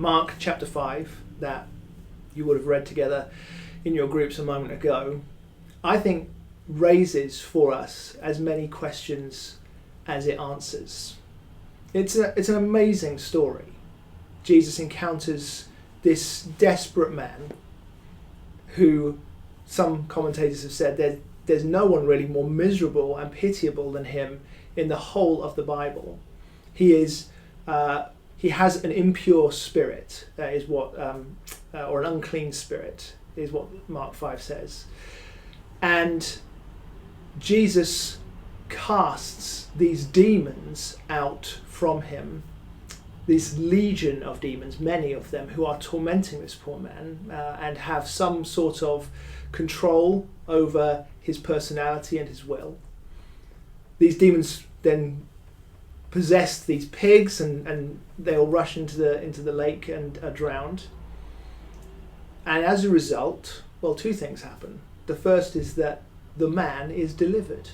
Mark chapter 5, that you would have read together in your groups a moment ago, I think raises for us as many questions as it answers. It's an amazing story. Jesus encounters this desperate man who, some commentators have said, there's no one really more miserable and pitiable than him in the whole of the Bible. He has an impure spirit, is what, or an unclean spirit, is what Mark 5 says. And Jesus casts these demons out from him, this legion of demons, many of them, who are tormenting this poor man and have some sort of control over his personality and his will. These demons then possess these pigs, and they all rush into the lake and are drowned. And as a result, well, two things happen. The first is that the man is delivered,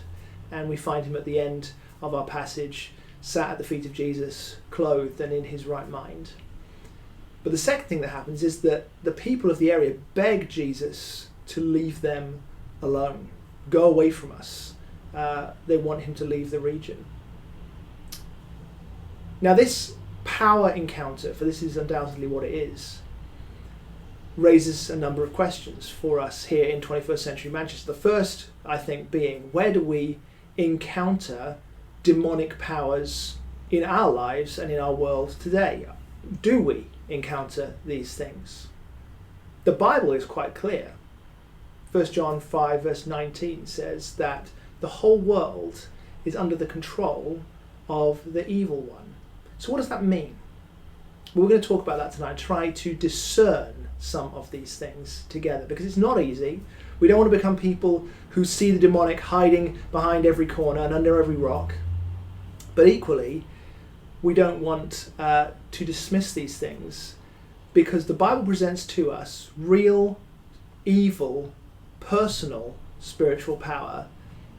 and we find him at the end of our passage, sat at the feet of Jesus, clothed and in his right mind. But the second thing that happens is that the people of the area beg Jesus to leave them alone, go away from us. They want him to leave the region. Now, this power encounter, for this is undoubtedly what it is, raises a number of questions for us here in 21st century Manchester. The first, I think, being, where do we encounter demonic powers in our lives and in our world today? Do we encounter these things? The Bible is quite clear. 1 John 5 verse 19 says that the whole world is under the control of the evil one. So what does that mean? We're going to talk about that tonight, try to discern some of these things together, because it's not easy. We don't want to become people who see the demonic hiding behind every corner and under every rock. But equally, we don't want to dismiss these things, because the Bible presents to us real, evil, personal spiritual power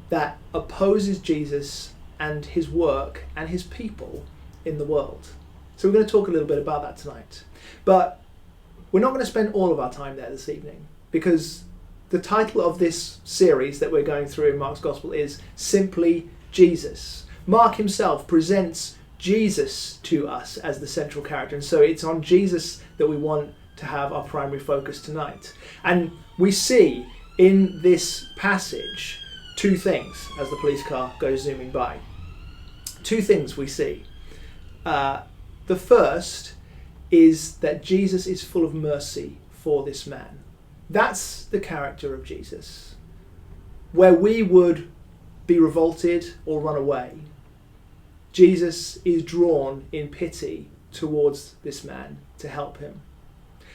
that opposes Jesus and his work and his people in the world. So we're going to talk a little bit about that tonight. But we're not going to spend all of our time there this evening, because the title of this series that we're going through in Mark's Gospel is simply Jesus. Mark himself presents Jesus to us as the central character, and so it's on Jesus that we want to have our primary focus tonight. And we see in this passage two things as the police car goes zooming by. Two things we see. The first is that Jesus is full of mercy for this man. That's the character of Jesus. Where we would be revolted or run away, Jesus is drawn in pity towards this man to help him.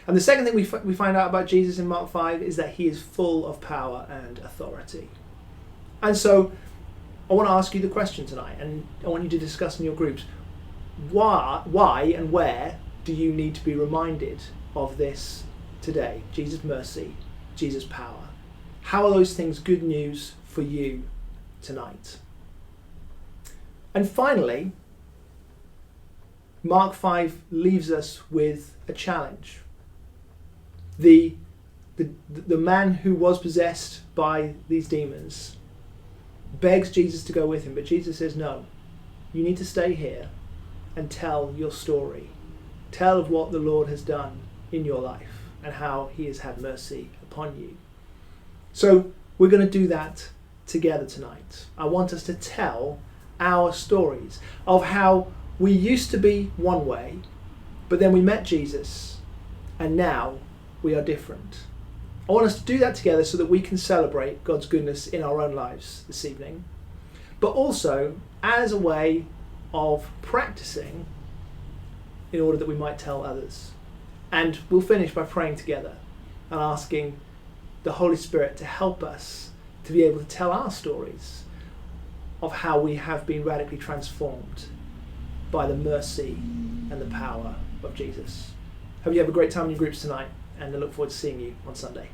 And the second thing we find out about Jesus in Mark 5 is that he is full of power and authority. And so I want to ask you the question tonight, and I want you to discuss in your groups, why and where do you need to be reminded of this today? Jesus' mercy, Jesus' power. How are those things good news for you tonight? And finally, Mark 5 leaves us with a challenge. The man who was possessed by these demons begs Jesus to go with him, but Jesus says, no, you need to stay here and tell your story. Tell of what the Lord has done in your life and how he has had mercy upon you. So we're going to do that together tonight. I want us to tell our stories of how we used to be one way, but then we met Jesus and now we are different. I want us to do that together so that we can celebrate God's goodness in our own lives this evening, but also as a way of practicing in order that we might tell others. And we'll finish by praying together and asking the Holy Spirit to help us to be able to tell our stories of how we have been radically transformed by the mercy and the power of Jesus. Hope you have a great time in your groups tonight, and I look forward to seeing you on Sunday.